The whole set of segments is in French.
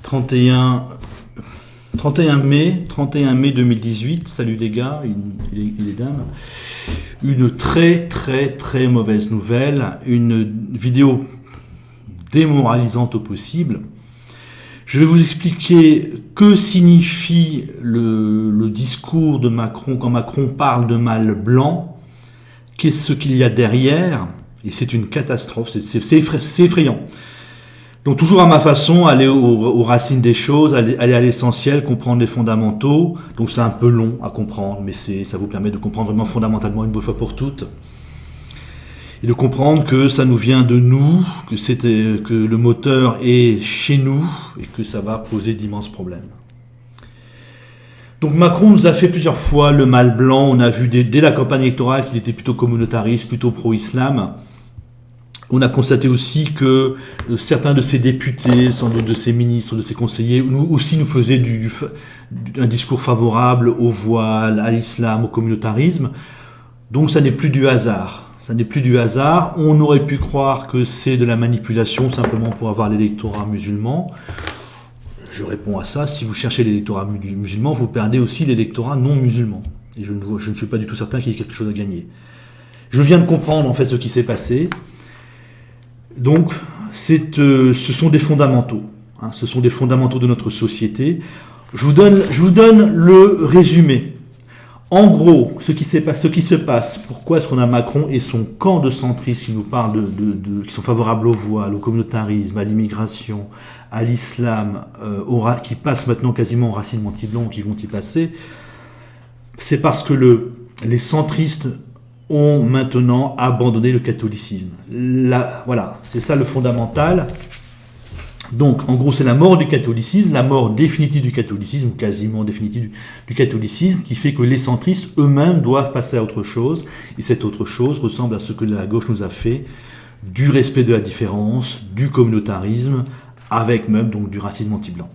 31, 31 mai 2018, salut les gars et les dames. Une très mauvaise nouvelle, une vidéo démoralisante au possible. Je vais vous expliquer que signifie le discours de Macron quand Macron parle de mal blanc, qu'est-ce qu'il y a derrière, et c'est une catastrophe, c'est effrayant. Donc toujours à ma façon, aller aux racines des choses, aller à l'essentiel, comprendre les fondamentaux. Donc c'est un peu long à comprendre, mais ça vous permet de comprendre vraiment fondamentalement une bonne fois pour toutes. Et de comprendre que ça nous vient de nous, que le moteur est chez nous et que ça va poser d'immenses problèmes. Donc Macron nous a fait plusieurs fois le mal blanc. On a vu dès la campagne électorale qu'il était plutôt communautariste, plutôt pro-islam. On a constaté aussi que certains de ses députés, sans doute de ses ministres, de ses conseillers, nous faisaient un discours favorable au voile, à l'islam, au communautarisme. Donc ça n'est plus du hasard. Ça n'est plus du hasard. On aurait pu croire que c'est de la manipulation simplement pour avoir l'électorat musulman. Je réponds à ça. Si vous cherchez l'électorat musulman, vous perdez aussi l'électorat non musulman. Et je ne suis pas du tout certain qu'il y ait quelque chose à gagner. Je viens de comprendre en fait ce qui s'est passé. Donc, ce sont des fondamentaux. Ce sont des fondamentaux de notre société. Je vous donne le résumé. En gros, ce qui se passe, pourquoi est-ce qu'on a Macron et son camp de centristes qui nous parlent qui sont favorables au voile, au communautarisme, à l'immigration, à l'islam, qui passent maintenant quasiment au racisme anti-blanc, qui vont y passer, c'est parce que les centristes ont maintenant abandonné le catholicisme. Voilà, c'est ça le fondamental. Donc, en gros, c'est la mort du catholicisme, la mort définitive du catholicisme, quasiment définitive du catholicisme, qui fait que les centristes eux-mêmes doivent passer à autre chose. Et cette autre chose ressemble à ce que la gauche nous a fait, du respect de la différence, du communautarisme, avec même donc du racisme anti-blanc.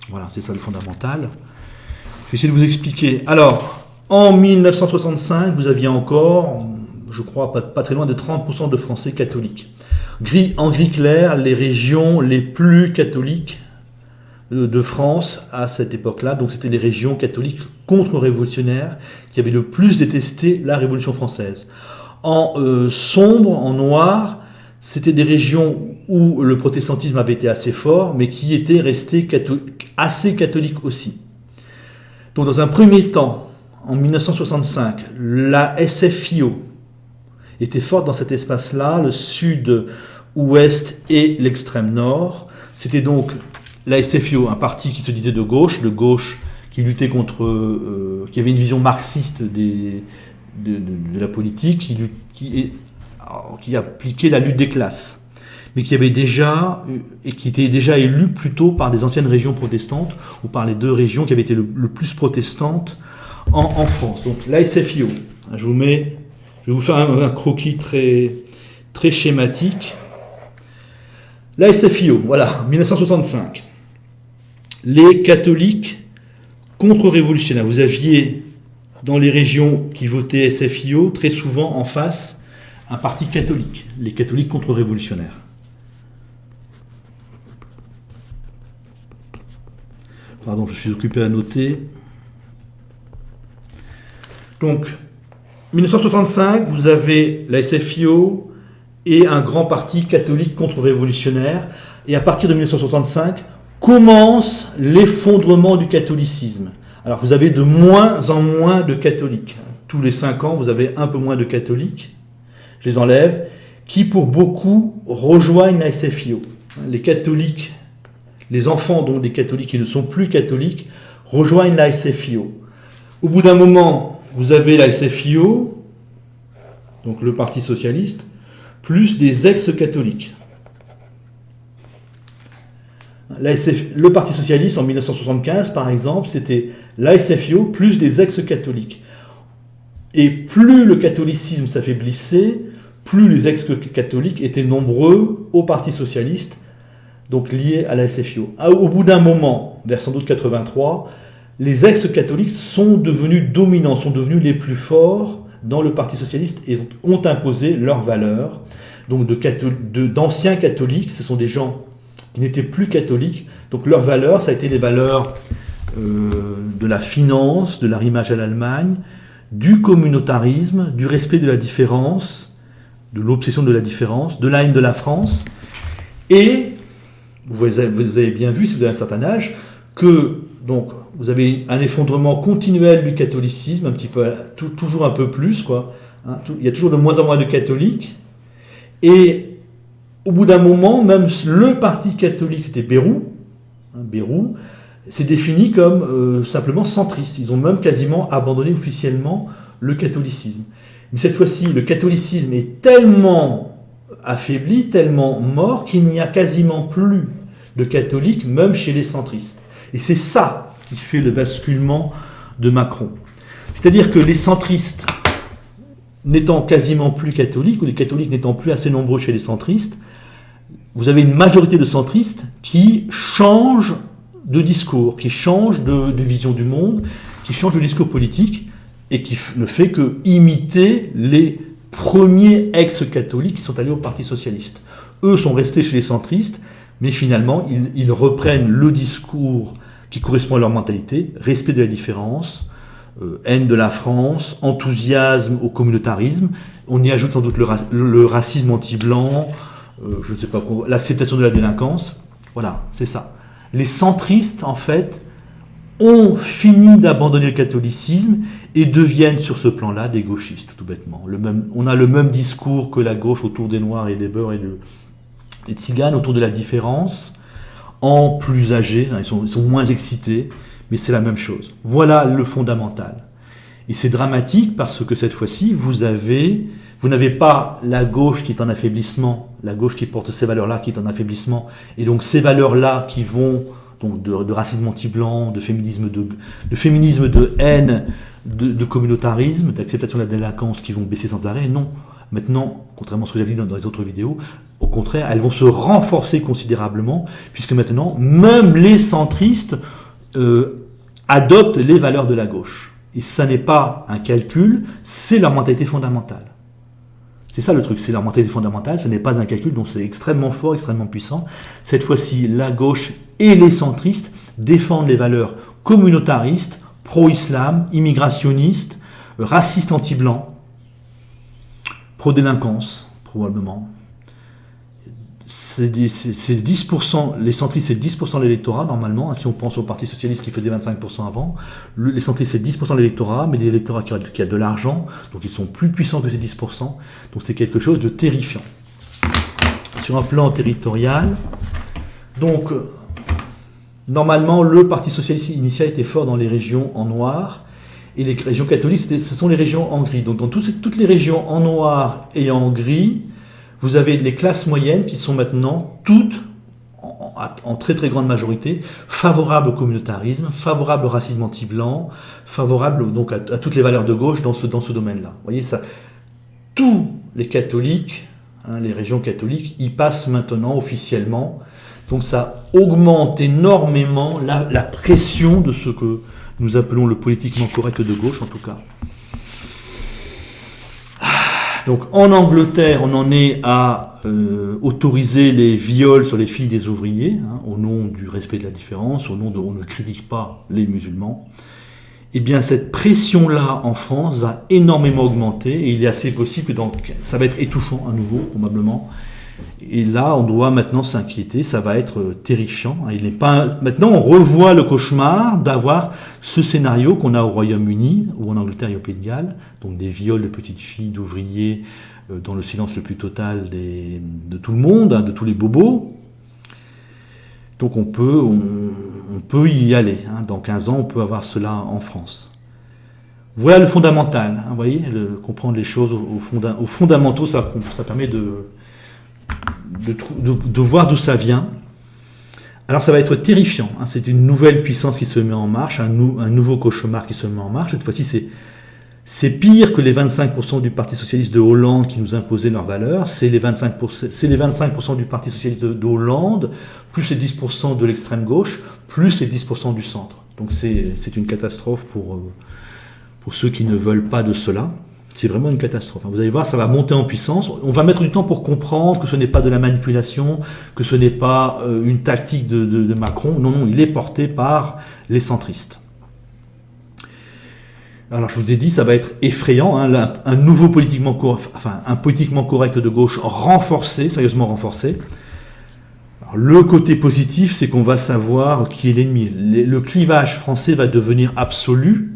Voilà, c'est ça le fondamental. Je vais essayer de vous expliquer. Alors, en 1965, vous aviez encore, je crois, pas très loin de 30% de Français catholiques. En gris clair, les régions les plus catholiques de France à cette époque-là, donc c'était les régions catholiques contre-révolutionnaires qui avaient le plus détesté la Révolution française. En sombre, en noir, c'était des régions où le protestantisme avait été assez fort, mais qui étaient restées assez catholiques aussi. Donc dans un premier temps, en 1965, la SFIO était forte dans cet espace-là, le sud-ouest et l'extrême nord. C'était donc la SFIO, un parti qui se disait de gauche qui luttait contre, qui avait une vision marxiste de la politique, qui appliquait la lutte des classes, mais qui avait déjà, et qui était déjà élu plutôt par des anciennes régions protestantes, ou par les deux régions qui avaient été le plus protestantes en France. Donc la SFIO, je vais vous faire un croquis très schématique. La SFIO, voilà, 1965. Les catholiques contre-révolutionnaires. Vous aviez dans les régions qui votaient SFIO très souvent en face un parti catholique, les catholiques contre-révolutionnaires. Pardon, je suis occupé à noter. Donc, 1965, vous avez la SFIO et un grand parti catholique contre-révolutionnaire. Et à partir de 1965, commence l'effondrement du catholicisme. Alors, vous avez de moins en moins de catholiques. Tous les 5 ans, vous avez un peu moins de catholiques. Je les enlève. Qui, pour beaucoup, rejoignent la SFIO. Les catholiques, les enfants donc des catholiques qui ne sont plus catholiques, rejoignent la SFIO. Au bout d'un moment, vous avez la SFIO, donc le Parti socialiste, plus des ex-catholiques. Le Parti socialiste, en 1975, par exemple, c'était la SFIO plus des ex-catholiques. Et plus le catholicisme s'affaiblissait, plus les ex-catholiques étaient nombreux au Parti socialiste, donc liés à la SFIO. Au bout d'un moment, vers sans doute 83, les ex-catholiques sont devenus dominants, sont devenus les plus forts dans le Parti socialiste et ont imposé leurs valeurs. Donc d'anciens catholiques, ce sont des gens qui n'étaient plus catholiques. Donc leurs valeurs, ça a été les valeurs de la finance, de l'arrimage à l'Allemagne, du communautarisme, du respect de la différence, de l'obsession de la différence, de la haine de la France. Et vous avez bien vu, si vous avez un certain âge, que donc, vous avez un effondrement continuel du catholicisme, un petit peu, toujours un peu plus, quoi. Hein, il y a toujours de moins en moins de catholiques. Et au bout d'un moment, même le parti catholique, c'était Bayrou, Bayrou, s'est défini comme simplement centriste. Ils ont même quasiment abandonné officiellement le catholicisme. Mais cette fois-ci, le catholicisme est tellement affaibli, tellement mort, qu'il n'y a quasiment plus de catholiques, même chez les centristes. Et c'est ça qui fait le basculement de Macron. C'est-à-dire que les centristes n'étant quasiment plus catholiques, ou les catholiques n'étant plus assez nombreux chez les centristes, vous avez une majorité de centristes qui changent de discours, qui changent de vision du monde, qui changent de discours politique, et qui ne fait que imiter les premiers ex-catholiques qui sont allés au Parti socialiste. Eux sont restés chez les centristes, mais finalement, ils reprennent le discours qui correspond à leur mentalité, respect de la différence, haine de la France, enthousiasme au communautarisme. On y ajoute sans doute le racisme anti-blanc, je ne sais pas quoi, l'acceptation de la délinquance. Voilà, c'est ça. Les centristes, en fait, ont fini d'abandonner le catholicisme et deviennent sur ce plan-là des gauchistes, tout bêtement. On a le même discours que la gauche autour des Noirs et des Beurs et des Tziganes, autour de la différence, en plus âgés, hein, ils sont moins excités, mais c'est la même chose. Voilà le fondamental. Et c'est dramatique parce que cette fois-ci, vous n'avez pas la gauche qui est en affaiblissement, la gauche qui porte ces valeurs-là qui est en affaiblissement, et donc ces valeurs-là qui vont donc de racisme anti-blanc, de féminisme de haine, de communautarisme, d'acceptation de la délinquance qui vont baisser sans arrêt. Non. Maintenant, contrairement à ce que j'avais dit dans les autres vidéos, au contraire, elles vont se renforcer considérablement, puisque maintenant, même les centristes adoptent les valeurs de la gauche. Et ça n'est pas un calcul, c'est leur mentalité fondamentale. C'est ça le truc, c'est leur mentalité fondamentale, ce n'est pas un calcul, donc c'est extrêmement fort, extrêmement puissant. Cette fois-ci, la gauche et les centristes défendent les valeurs communautaristes, pro-islam, immigrationnistes, racistes anti-blancs, pro-délinquance, probablement. C'est 10%, les centristes c'est 10% de l'électorat normalement, si on pense au Parti Socialiste qui faisait 25% avant, les centristes c'est 10% de l'électorat, mais des électorats qui a de l'argent, donc ils sont plus puissants que ces 10%, donc c'est quelque chose de terrifiant. Sur un plan territorial, donc normalement le Parti Socialiste initial était fort dans les régions en noir, et les régions catholiques ce sont les régions en gris. Donc dans toutes les régions en noir et en gris, vous avez les classes moyennes qui sont maintenant toutes, en très très grande majorité, favorables au communautarisme, favorables au racisme anti-blanc, favorables donc à toutes les valeurs de gauche dans ce domaine-là. Vous voyez ça, tous les catholiques, les régions catholiques, y passent maintenant officiellement. Donc ça augmente énormément la pression de ce que nous appelons le politiquement correct de gauche en tout cas. Donc en Angleterre, on en est à autoriser les viols sur les filles des ouvriers, au nom du respect de la différence, au nom de on ne critique pas les musulmans. Eh bien cette pression-là en France va énormément augmenter et il est assez possible que ça va être étouffant à nouveau, probablement. Et là, on doit maintenant s'inquiéter, ça va être terrifiant. Maintenant, on revoit le cauchemar d'avoir ce scénario qu'on a au Royaume-Uni, ou en Angleterre et au Pays de Galles, donc des viols de petites filles, d'ouvriers, dans le silence le plus total de tout le monde, de tous les bobos. Donc on peut y aller. Dans 15 ans, on peut avoir cela en France. Voilà le fondamental. Vous voyez, comprendre les choses aux fondamentaux, ça permet de voir d'où ça vient. Alors ça va être terrifiant, c'est une nouvelle puissance qui se met en marche, un nouveau cauchemar qui se met en marche. Cette fois-ci c'est pire que les 25% du Parti Socialiste de Hollande qui nous imposaient leurs valeurs, c'est les 25% du Parti Socialiste de Hollande, plus les 10% de l'extrême gauche, plus les 10% du centre. Donc c'est une catastrophe pour ceux qui ne veulent pas de cela. c'est vraiment une catastrophe. Vous allez voir, ça va monter en puissance. On va mettre du temps pour comprendre que ce n'est pas de la manipulation, que ce n'est pas une tactique de Macron. Non, il est porté par les centristes. Alors, je vous ai dit, ça va être effrayant, hein, un nouveau politiquement correct de gauche renforcé, sérieusement renforcé. Alors, le côté positif, c'est qu'on va savoir qui est l'ennemi. Le clivage français va devenir absolu.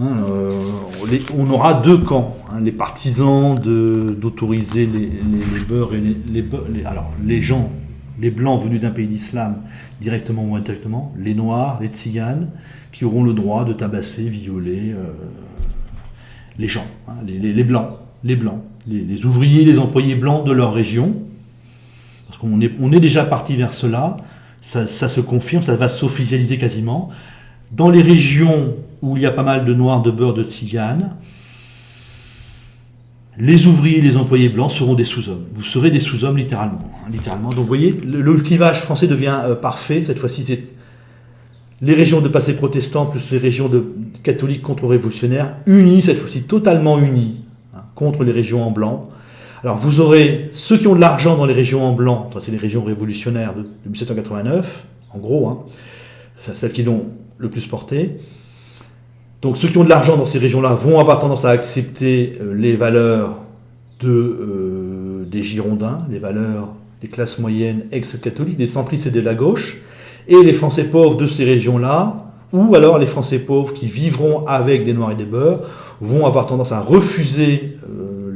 Hein, on aura deux camps, hein, les partisans d'autoriser les beurs et les gens, les blancs venus d'un pays d'islam, directement ou indirectement, les noirs, les tziganes, qui auront le droit de tabasser, violer les gens, hein, les blancs, les ouvriers, les employés blancs de leur région. Parce qu'on est déjà parti vers cela, ça se confirme, ça va s'officialiser quasiment. Dans les régions où il y a pas mal de noirs, de beurs, de tziganes, les ouvriers, les employés blancs seront des sous-hommes. Vous serez des sous-hommes littéralement. Donc vous voyez, le clivage français devient parfait. Cette fois-ci, c'est les régions de passé protestants plus les régions de catholiques contre-révolutionnaires, unies, cette fois-ci totalement unies, hein, contre les régions en blanc. Alors vous aurez ceux qui ont de l'argent dans les régions en blanc, c'est les régions révolutionnaires de 1789, en gros, hein, celles qui l'ont le plus porté. Donc ceux qui ont de l'argent dans ces régions-là vont avoir tendance à accepter les valeurs des Girondins, les valeurs des classes moyennes ex-catholiques, des centristes et de la gauche, et les Français pauvres de ces régions-là, ou alors les Français pauvres qui vivront avec des Noirs et des Beurs, vont avoir tendance à refuser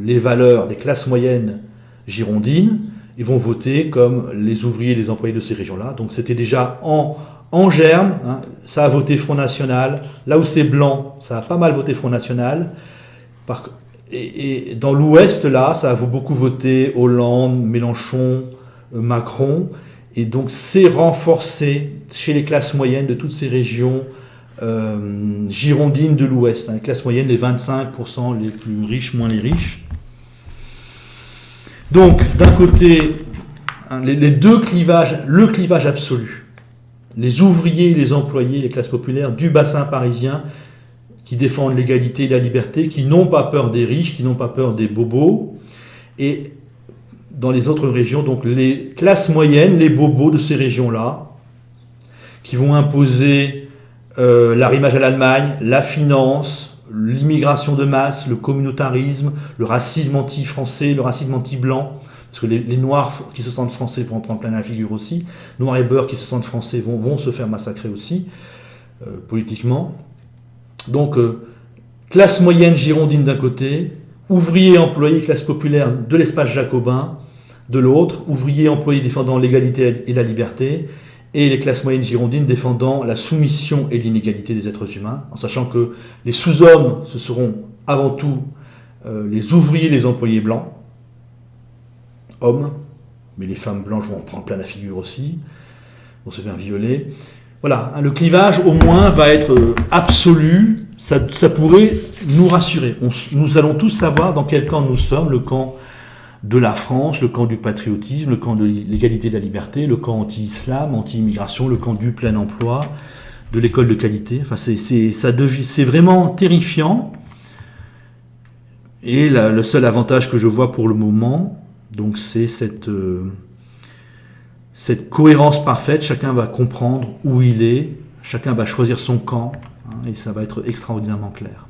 les valeurs des classes moyennes girondines, et vont voter comme les ouvriers et les employés de ces régions-là. Donc c'était déjà en germe, hein, ça a voté Front National. Là où c'est blanc, ça a pas mal voté Front National. Et dans l'Ouest, là, ça a beaucoup voté Hollande, Mélenchon, Macron. Et donc c'est renforcé chez les classes moyennes de toutes ces régions girondines de l'Ouest. Hein, les classes moyennes, les 25% les plus riches, moins les riches. Donc d'un côté, hein, les deux clivages, le clivage absolu. Les ouvriers, les employés, les classes populaires du bassin parisien qui défendent l'égalité et la liberté, qui n'ont pas peur des riches, qui n'ont pas peur des bobos. Et dans les autres régions, donc les classes moyennes, les bobos de ces régions-là, qui vont imposer l'arrimage à l'Allemagne, la finance, l'immigration de masse, le communautarisme, le racisme anti-français, le racisme anti-blanc, parce que les Noirs qui se sentent français vont en prendre plein la figure aussi, Noirs et Beurs qui se sentent français vont se faire massacrer aussi, politiquement. Donc, classe moyenne girondine d'un côté, ouvriers, employés, classe populaire de l'espace jacobin de l'autre, ouvriers, employés défendant l'égalité et la liberté, et les classes moyennes girondines défendant la soumission et l'inégalité des êtres humains, en sachant que les sous-hommes, ce seront avant tout les ouvriers, les employés blancs, hommes, mais les femmes blanches vont en prendre plein la figure aussi, vont se faire violer. Voilà, le clivage au moins va être absolu, ça pourrait nous rassurer. Nous allons tous savoir dans quel camp nous sommes, le camp de la France, le camp du patriotisme, le camp de l'égalité et de la liberté, le camp anti-islam, anti-immigration, le camp du plein emploi, de l'école de qualité. Enfin, c'est vraiment terrifiant. Et le seul avantage que je vois pour le moment, donc c'est cette cohérence parfaite. Chacun va comprendre où il est, chacun va choisir son camp, hein, et ça va être extraordinairement clair.